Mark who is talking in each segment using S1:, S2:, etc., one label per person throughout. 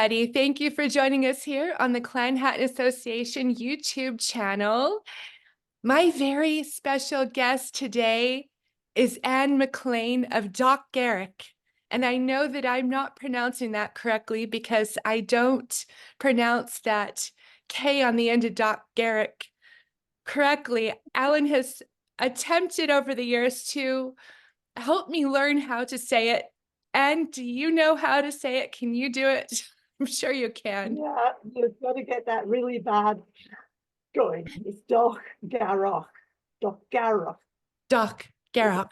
S1: everybody. Thank you for joining us here on the Clan Chattan Association YouTube channel. My very special guest today is Maclean of Dochgarroch. And I know that I'm not pronouncing that correctly because I don't pronounce that K on the end of Dochgarroch correctly. Alan has attempted over the years to help me learn how to say it. And do you know how to say it? Can you do it? I'm sure you can.
S2: Yeah, you've got to get that really bad going. It's Dochgarroch. Dochgarroch.
S1: Dochgarroch.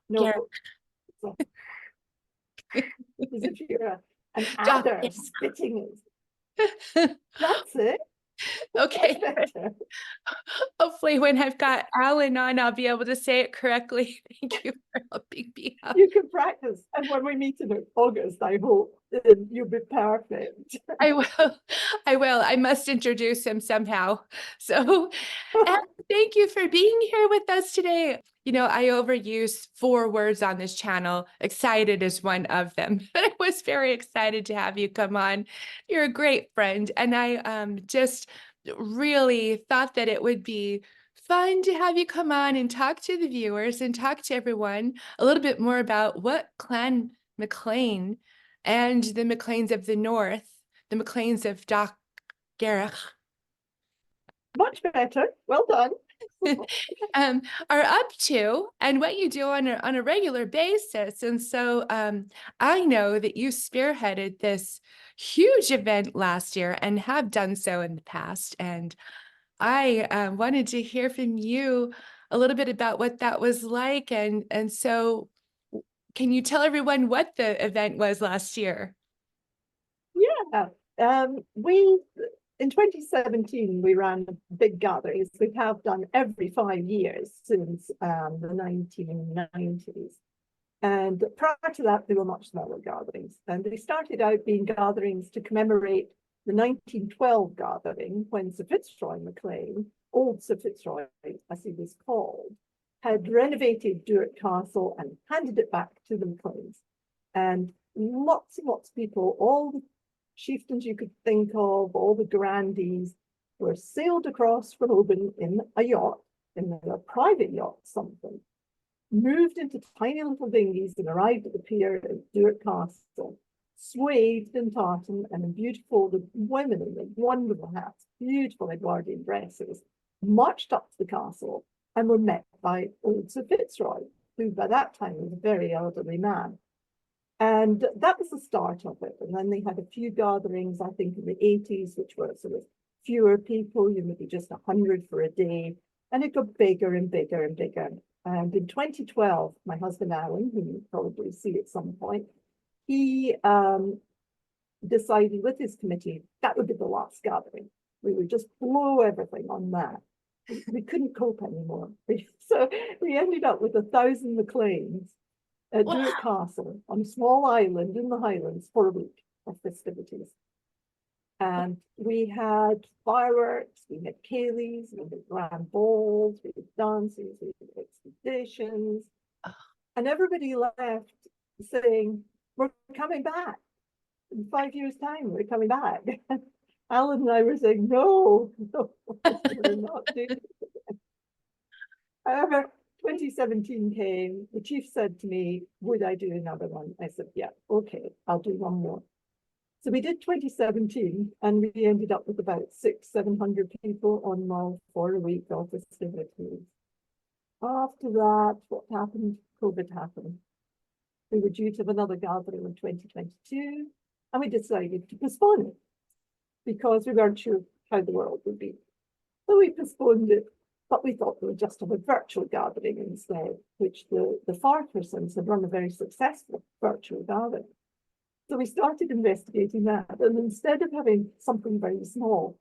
S2: No,
S1: Dochgarroch.
S2: as if you're an adder
S1: Dochgarroch.
S2: spitting it. That's it.
S1: Okay.
S2: That's better.
S1: Hopefully when I've got Alan on, I'll be able to say it correctly. Thank you for helping me out.
S2: You can practice. And when we meet in August, I hope you'll be perfect.
S1: I will. I will. I must introduce him somehow. So, thank you for being here with us today. You know, I overuse 4 words on this channel. Excited is one of them. But I was very excited to have you come on. You're a great friend. And I just really thought that it would be fun to have you come on and talk to the viewers and talk to everyone a little bit more about what Clan Maclean and the Macleans of the North, the Macleans of Dochgarroch,
S2: Much better. Well done.
S1: are up to, and what you do on a regular basis. And so I know that you spearheaded this huge event last year and have done so in the past. And I wanted to hear from you a little bit about what that was like. And so can you tell everyone what the event was last year?
S2: Yeah. We in 2017 we ran big gatherings. We have done every 5 years since the 1990s. And prior to that, they were much smaller gatherings. And they started out being gatherings to commemorate the 1912 gathering when Sir Fitzroy Maclean, old Sir Fitzroy, as he was called, had renovated Dochgarroch Castle and handed it back to the Macleans. And lots and lots of people, all the chieftains you could think of, all the grandees, were sailed across from Oban in a yacht, in a private yacht, something, moved into tiny little dinghies and arrived at the pier at Dochgarroch Castle, swathed in tartan and in beautiful, the women in the wonderful hats, beautiful Edwardian dresses, marched up to the castle and were met by old Sir Fitzroy, who by that time was a very elderly man. And that was the start of it. And then they had a few gatherings, I think, in the 80s, which were sort of fewer people, maybe just 100 for a day. And it got bigger and bigger and bigger. And in 2012, my husband, Alan, who you'll probably see at some point, he decided with his committee that would be the last gathering. We would just blow everything on that. We couldn't cope anymore. So we ended up with 1,000 Macleans at Dochgarroch Castle on a small island in the Highlands for a week of festivities. And we had fireworks, we had ceilidhs, we had grand balls, we had dances, we had expeditions. And everybody left saying, we're coming back. In 5 years' time, we're coming back. Alan and I were saying, no, we're not doing it. However, 2017 came, the chief said to me, would I do another one? I said, yeah, okay, I'll do one more. So we did 2017 and we ended up with about 600-700 people on Mull for a week of festivities. After that, what happened? COVID happened. We were due to have another gathering in 2022 and we decided to postpone it because we weren't sure how the world would be. So we postponed it. But we thought we would just have a virtual gathering instead, which the Farquharsons had run a very successful virtual gathering. So we started investigating that. And instead of having something very small,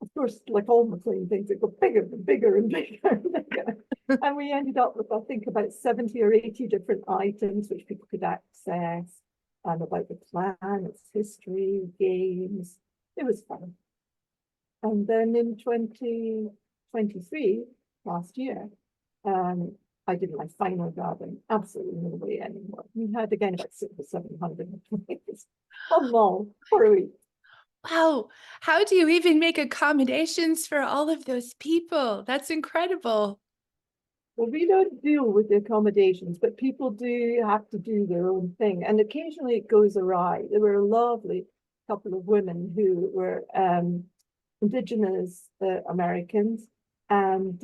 S2: of course, like all Maclean things, it got bigger and bigger and bigger and bigger. And we ended up with, I think, about 70 or 80 different items which people could access, and about the clan, its history, games. It was fun. And then in 2023, last year, I did my final gathering. Absolutely no way anymore. We had again about 600 or 700 employees. on Mull for a week.
S1: Wow. How do you even make accommodations for all of those people? That's incredible.
S2: Well, we don't deal with the accommodations, but people do have to do their own thing. And occasionally it goes awry. There were a lovely couple of women who were Indigenous Americans, and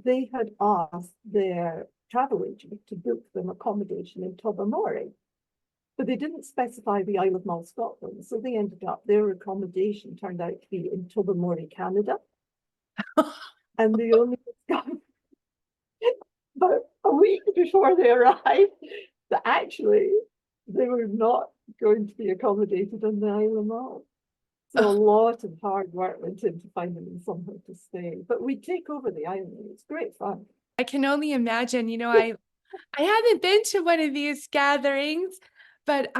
S2: they had asked their travel agent to book them accommodation in Tobermory. But they didn't specify the Isle of Mull, Scotland. So they ended up, their accommodation turned out to be in Tobermory, Canada. And they only discovered about a week before they arrived that actually they were not going to be accommodated on the Isle of Mull. So a lot of hard work went into finding them somewhere to stay. But we take over the island. It's great fun.
S1: I can only imagine, I haven't been to one of these gatherings, but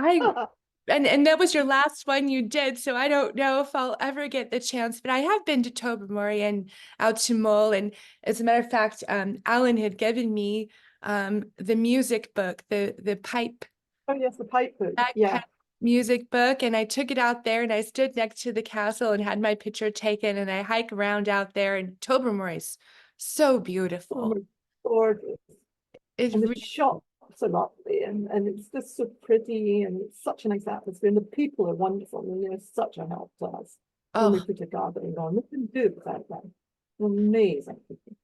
S1: and that was your last one you did, so I don't know if I'll ever get the chance, but I have been to Tobermory and out to Mull, and as a matter of fact, Alan had given me the music book, the pipe
S2: Oh yes, the pipe book. Yeah.
S1: backpack music book, and I took it out there and I stood next to the castle and had my picture taken, and I hike around out there, and Tobermory's so
S2: Oh
S1: beautiful.
S2: my, gorgeous.
S1: It
S2: And the
S1: really,
S2: shops are lovely, and it's just so pretty, and it's such a nice atmosphere, and the people are wonderful, and they're such a help to us when we
S1: oh.
S2: put a gathering on. We can do it without them. Amazing people.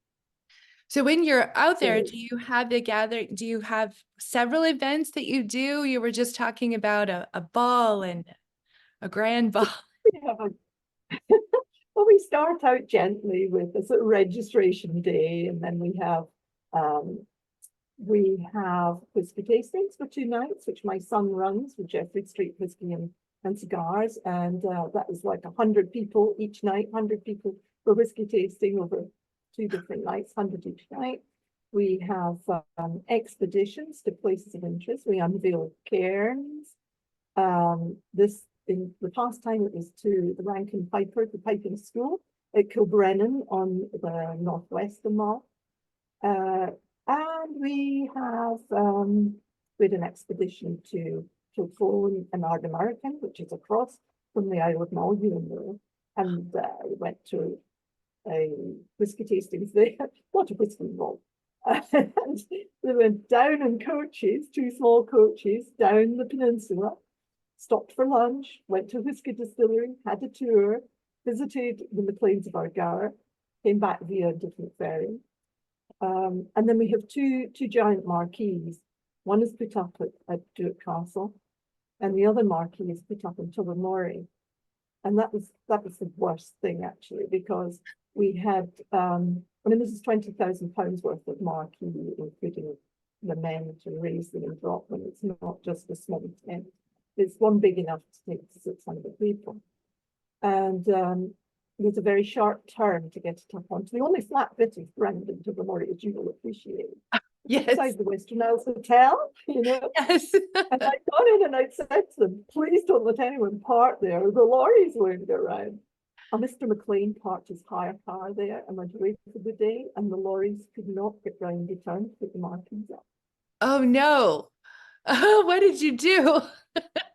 S1: So when you're out there,
S2: So
S1: do you have the gathering? Do you have several events that you do? You were just talking about a ball and a grand ball.
S2: we have a well, we start out gently with a sort of registration day, and then um, we have whiskey tastings for 2 nights, which my son runs with Jeffrey Street Whiskey and Cigars, and that is like 100 people each night, 100 people for whiskey tasting over 2 different nights, 100 each night. We have expeditions to places of interest. We unveil cairns. This in the past time it was to the Rankin Piper, the piping school at Kilbrennan on the northwest of Mull. And we had an expedition to Kilfone and Ardnamurchan, which is across from the Isle of Mull, you know, and we went to a whiskey tastings there, a lot of whiskey involved. And we went down in coaches, 2 small coaches, down the peninsula, stopped for lunch, went to a whiskey distillery, had a tour, visited the Macleans of Dochgarroch, came back via a different ferry. And then we have two giant marquees. One is put up at Duke Castle, and the other marquee is put up in Tobermory. And that was the worst thing actually, because we had this is £20,000 worth of marquee, including the men to raise them and drop them. It's not just a small tent. It's one big enough to take 600 people. And there's a very sharp turn to get it up onto. The only flat bit is Brandon to Tobermory, as you will appreciate.
S1: Yes.
S2: Inside the Western Isles Hotel, you know.
S1: Yes.
S2: And I got in and I said to them, please don't let anyone park there. The lorries won't go around. And Mr. Maclean parked his hire car there and went away for the day, and the lorries could not get round the turn to put the marquees up.
S1: Oh no. Oh, what did you do?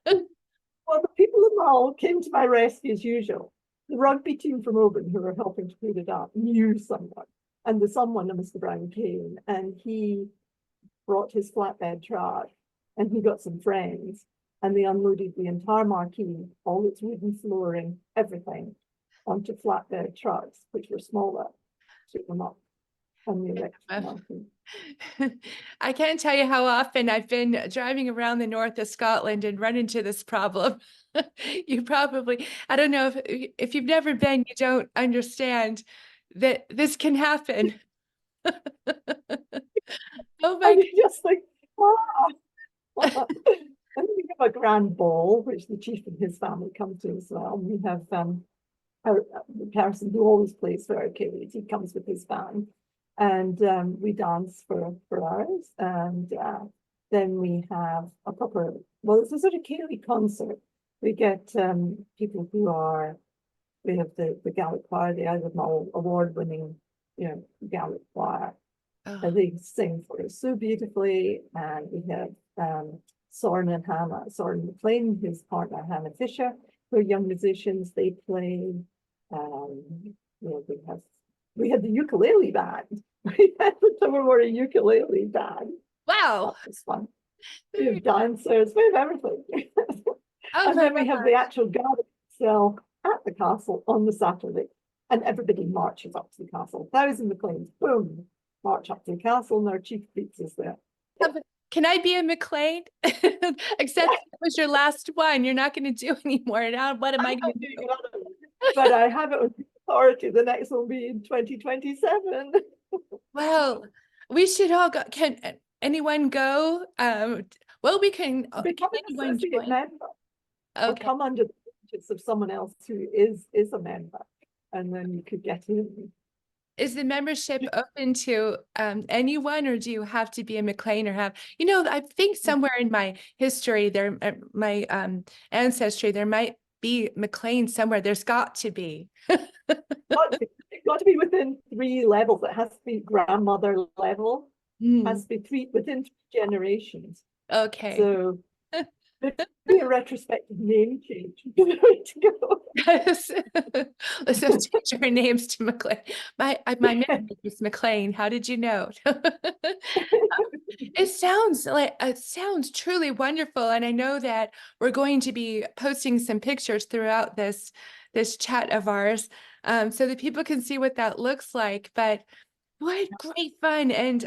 S2: Well, the people of Mull came to my rescue as usual. The rugby team from Oban, who were helping to put it up, knew someone. And the someone, Mr. Brown, came, and he brought his flatbed truck, and he got some friends, and they unloaded the entire marquee, all its wooden flooring, everything, onto flatbed trucks, which were smaller, took them up on the electric marquee.
S1: I can't tell you how often I've been driving around the north of Scotland and run into this problem. You probably, I don't know if you've never been, you don't understand that this can happen. Oh my
S2: And you just think, ah. And we have a grand ball, which the chief and his family come to as well. And we have the person who always plays for our kids. He comes with his band, and we dance for hours. And then we have a proper, well, it's a sort of Cayley concert. We get people who are, we have the Gaelic choir, the Isle of Mull award-winning, Gaelic choir.
S1: Oh.
S2: And they sing for us so beautifully, and we have Soren and Hannah, Soren Maclean, his partner Hannah Fisher, who are young musicians. They play, you know, we had the ukulele band. We had the Tobermory ukulele band.
S1: Wow.
S2: That was fun. We have dancers, we have everything.
S1: Oh
S2: And
S1: my
S2: then we have
S1: God.
S2: the actual gathering itself at the castle on the Saturday. And everybody marches up to the castle. 1,000 Macleans, boom, march up to the castle, and our chief priest is there.
S1: Can I be a Maclean? Except that was your last one. You're not going to do anymore. Now, what am I going to do?
S2: But I have it with authority. The next one will be in 2027.
S1: Well, we should all go. Can anyone go? Well, we can.
S2: Become
S1: Can
S2: an
S1: anyone
S2: associate
S1: join?
S2: member, or
S1: Okay.
S2: come under the aegis of someone else who is a member, and then you could get in.
S1: Is the membership open to anyone, or do you have to be a Maclean or have, you know, I think somewhere in my history there, my ancestry, there might be Maclean somewhere. There's got to be.
S2: It's got to be within 3 levels. It has to be grandmother level, has to be within 3 generations.
S1: Okay.
S2: So there'd be a retrospective name change. Way to go.
S1: Yes. Let's just change our names to Maclean. My name is Maclean. How did you know? It sounds truly wonderful, and I know that we're going to be posting some pictures throughout this chat of ours, so that people can see what that looks like. But what great fun! And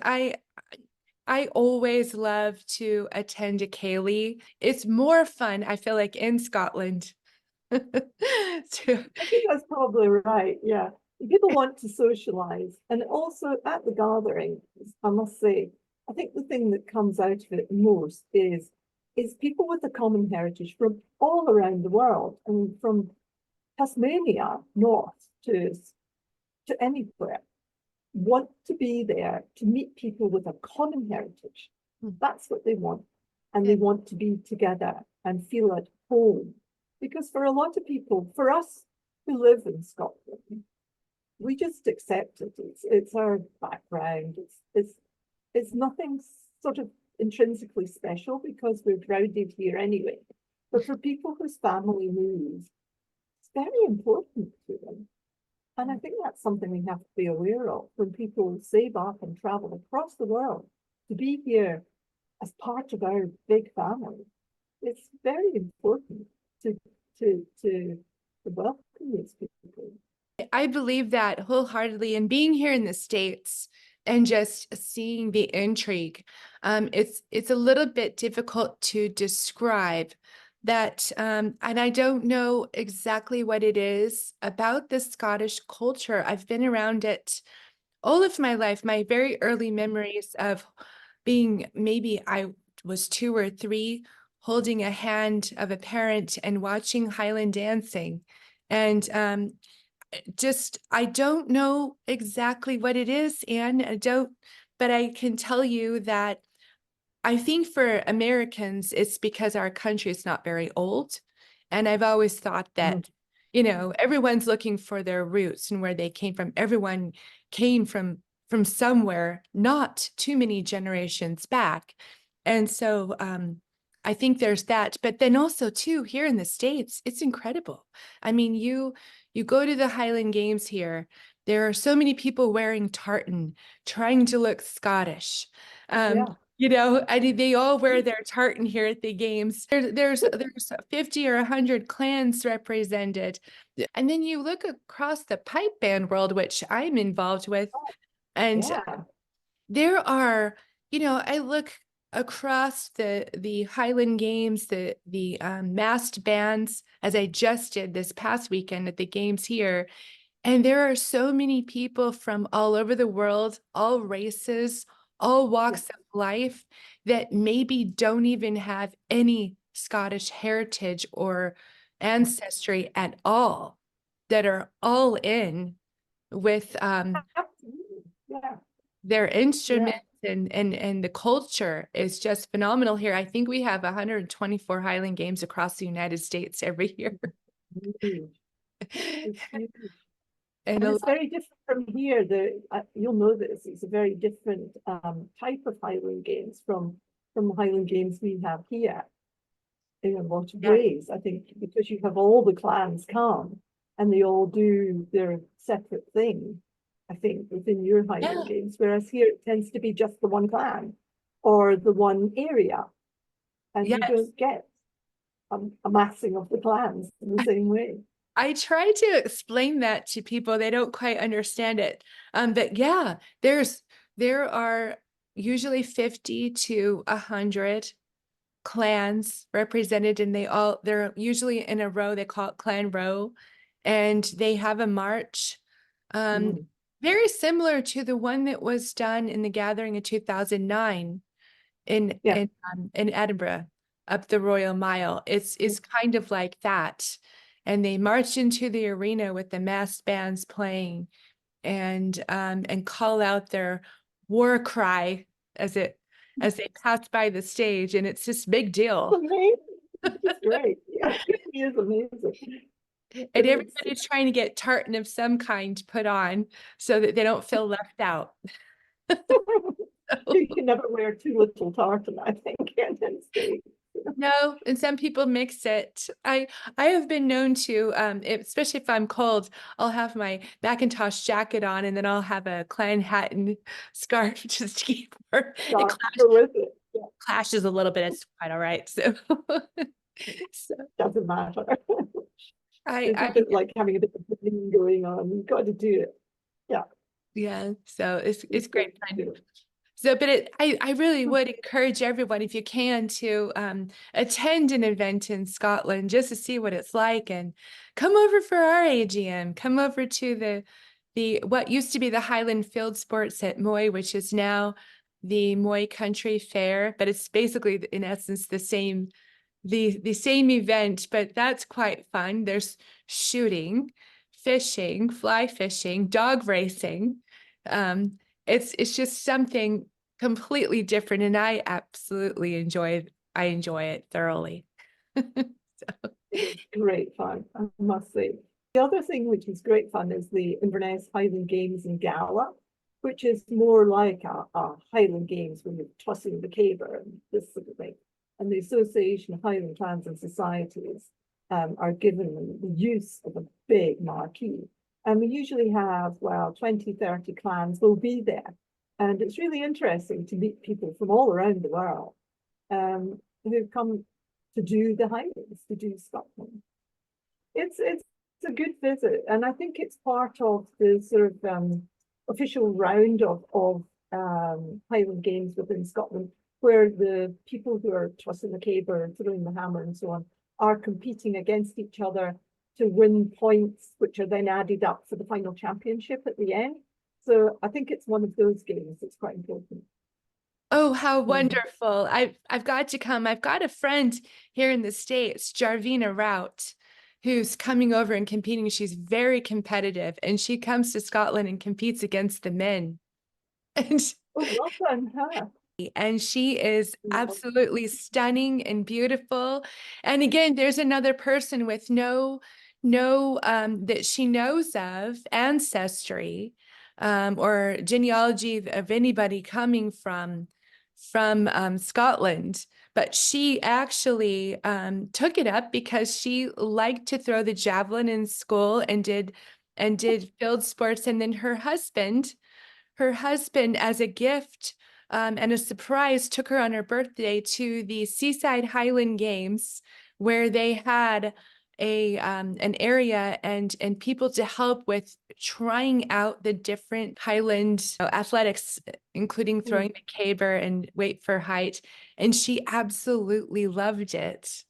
S1: I always love to attend a ceilidh. It's more fun, I feel like, in Scotland.
S2: I think that's probably right. Yeah. People want to socialize. And also at the gatherings, I must say, I think the thing that comes out of it most is people with a common heritage from all around the world, and from Tasmania north to anywhere, want to be there to meet people with a common heritage. That's what they want. And they want to be together and feel at home. Because for a lot of people, for us who live in Scotland, we just accept it. It's our background. It's nothing sort of intrinsically special because we're grounded here anyway. But for people whose family moves, it's very important to them. And I think that's something we have to be aware of when people save up and travel across the world to be here as part of our big family. It's very important to welcome these people.
S1: I believe that wholeheartedly, and being here in the States and just seeing the intrigue, it's a little bit difficult to describe that, and I don't know exactly what it is about the Scottish culture. I've been around it all of my life. My very early memories of being, maybe I was 2 or 3, holding a hand of a parent and watching Highland dancing. And I don't know exactly what it is, Anne. But I can tell you that I think for Americans, it's because our country is not very old. And I've always thought that, you know, everyone's looking for their roots and where they came from. Everyone came from somewhere, not too many generations back. And so I think there's that. But then also too, here in the States, it's incredible. I mean, you go to the Highland Games here, there are so many people wearing tartan, trying to look Scottish.
S2: Yeah.
S1: You know, I mean, they all wear their tartan here at the games. There's 50 or 100 clans represented. And then you look across the pipe band world, which I'm involved with, and
S2: Yeah.
S1: there are, you know, I look across the Highland Games, the massed bands, as I just did this past weekend at the games here. And there are so many people from all over the world, all races, all walks of life, that maybe don't even have any Scottish heritage or ancestry at all, that are all in with
S2: Absolutely. Yeah.
S1: their
S2: Yeah.
S1: instruments, and the culture is just phenomenal here. I think we have 124 Highland Games across the United States every year.
S2: Huge. It's huge.
S1: And
S2: And it's very different from here. You'll know this. It's a very different type of Highland Games from from the Highland Games we have here in a lot of
S1: Yeah.
S2: ways. I think because you have all the clans come and they all do their separate thing, I think, within your
S1: Yeah.
S2: Highland Games, whereas here it tends to be just the one clan or the one area, and you
S1: Yes.
S2: don't get a massing of the clans in the same way.
S1: I try to explain that to people. They don't quite understand it. But yeah, there are usually 50 to 100 clans represented, and they're usually in a row. They call it clan row, and they have a march.
S2: Mm.
S1: Very similar to the one that was done in the gathering in 2009
S2: Yeah.
S1: in Edinburgh up the Royal Mile. It's kind of like that. And they march into the arena with the massed bands playing and call out their war cry as they pass by the stage. And it's this big deal.
S2: Amazing. It's great. Yeah, it really is amazing.
S1: And
S2: But it's
S1: everybody's trying to get tartan of some kind put on so that they don't feel left out.
S2: you can never wear too little tartan, I think, in state.
S1: No, and some people mix it. I have been known to, especially if I'm cold, I'll have my Macintosh jacket on, and then I'll have a Clan Hatton scarf just to keep it
S2: Go with it. Yeah,
S1: clashes a little bit. It's quite all right. So, so
S2: doesn't matter.
S1: I,
S2: It's a
S1: I
S2: bit like having a bit of thing going on. You've got to do it. Yeah,
S1: yeah. So it's
S2: you've got
S1: great
S2: to
S1: fun.
S2: do it.
S1: So, but I really would encourage everyone, if you can, to attend an event in Scotland just to see what it's like, and come over for our AGM. Come over to the what used to be the Highland Field Sports at Moy, which is now the Moy Country Fair, but it's basically in essence the same event, but that's quite fun. There's shooting, fishing, fly fishing, dog racing. Um, it's just something completely different, and I enjoy it thoroughly. So,
S2: It is great fun, I must say. The other thing which is great fun is the Inverness Highland Games and Gala, which is more like a Highland Games when you're tossing the caber and this sort of thing. And the Association of Highland Clans and Societies are given the use of a big marquee. And we usually have, well, 20, 30 clans will be there. And it's really interesting to meet people from all around the world who've come to do the Highlands, to do Scotland. It's a good visit, and I think it's part of the sort of official round of Highland Games within Scotland, where the people who are tossing the caber and throwing the hammer and so on are competing against each other to win points, which are then added up for the final championship at the end. So I think it's one of those games that's quite important.
S1: oh, how
S2: Mm.
S1: wonderful! I've got to come. I've got a friend here in the States, Jarvina Rout, who's coming over and competing. She's very competitive, and she comes to Scotland and competes against the men. And
S2: Oh, well done, huh?
S1: and she is
S2: Love.
S1: absolutely stunning and beautiful. And again, there's another person with no that she knows of ancestry or genealogy of anybody coming from Scotland, but she actually took it up because she liked to throw the javelin in school and did field sports. And then her husband, as a gift and a surprise, took her on her birthday to the Seaside Highland Games, where they had an area and people to help with trying out the different Highland athletics, including throwing
S2: Mm.
S1: the caber and weight for height. And she absolutely loved it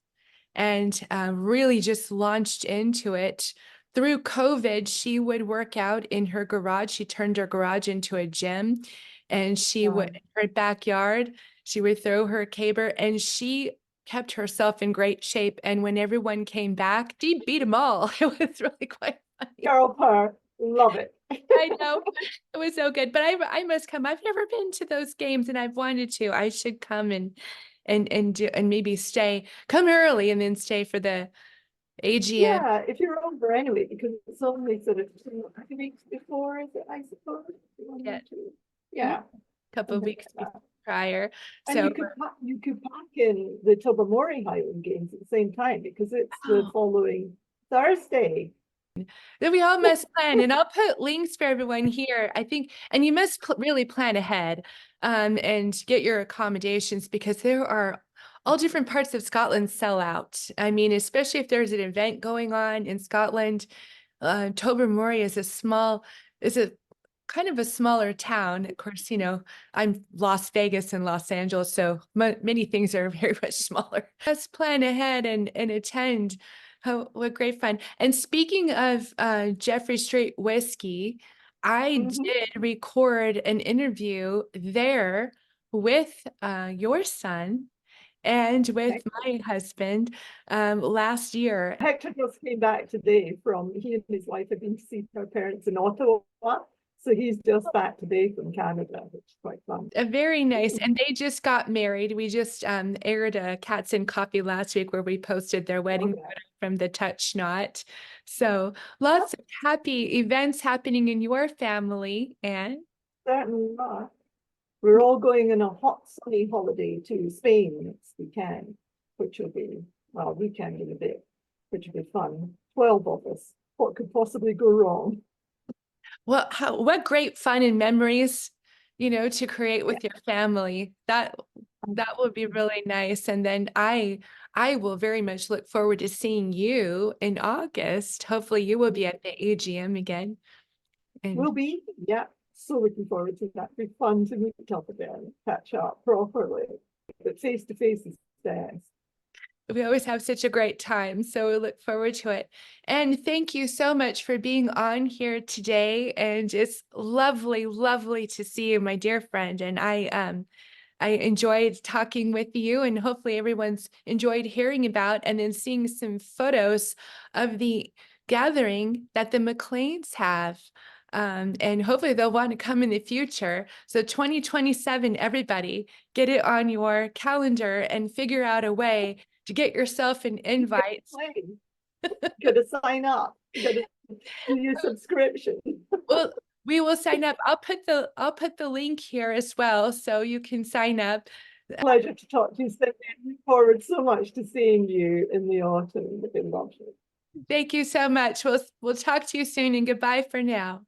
S1: and really just launched into it. Through COVID, she would work out in her garage. She turned her garage into a gym, and she would,
S2: Um,
S1: in her backyard, she would throw her caber, and she kept herself in great shape. And when everyone came back, she beat them all. It was really quite funny.
S2: Girl power, love it.
S1: I know it was so good, but I must come. I've never been to those games, and I've wanted to. I should come and maybe stay. Come early and then stay for the AGM.
S2: Yeah, if you're over anyway, because it's only sort of 2 weeks before, is it, I suppose? One or
S1: Yeah,
S2: two.
S1: mhm,
S2: Yeah,
S1: couple of
S2: something
S1: weeks
S2: like that.
S1: prior.
S2: And
S1: So,
S2: you could pack in the Tobermory Highland Games at the same time because it's the
S1: oh,
S2: following Thursday.
S1: then we all must plan, and I'll put links for everyone here. I think, and you must really plan ahead, and get your accommodations because there are all different parts of Scotland sell out. I mean, especially if there's an event going on in Scotland. Tobermory is a kind of a smaller town. Of course, I'm Las Vegas and Los Angeles, so many things are very much smaller. Let's plan ahead and attend. Oh, what great fun. And speaking of Jeffrey Street whiskey, I
S2: Mhm.
S1: did record an interview there with your son and with my husband last year.
S2: Hector just came back today he and his wife have been to see their parents in Ottawa. So he's just back today from Canada, which is quite fun.
S1: Very nice. And they just got married. We just aired a Cats and Coffee last week where we posted their wedding
S2: Okay.
S1: photo from the Touch Knot. So lots of happy events happening in your family, Anne.
S2: Certainly not. We're all going on a hot, sunny holiday to Spain next weekend, which will be, well, weekend in a bit, which will be fun. 12 of us. What could possibly go wrong?
S1: Well, what great fun and memories, to create with your family. That would be really nice. And then I will very much look forward to seeing you in August. Hopefully you will be at the AGM again. And
S2: Will be, yeah. So looking forward to that. It'll be fun to meet up again, catch up properly. But face to face is best.
S1: we always have such a great time. So we look forward to it. And thank you so much for being on here today. And it's lovely, lovely to see you, my dear friend. And I enjoyed talking with you, and hopefully everyone's enjoyed hearing about and then seeing some photos of the gathering that the Macleans have. And hopefully they'll want to come in the future. So 2027, everybody, get it on your calendar and figure out a way to get yourself an invite.
S2: Got to sign up. You got to do your subscription.
S1: Well, we will sign up. I'll put the link here as well, so you can sign up.
S2: Pleasure to talk to you. So looking forward so much to seeing you in the autumn. It's been lovely.
S1: Thank you so much. We'll talk to you soon, and goodbye for now.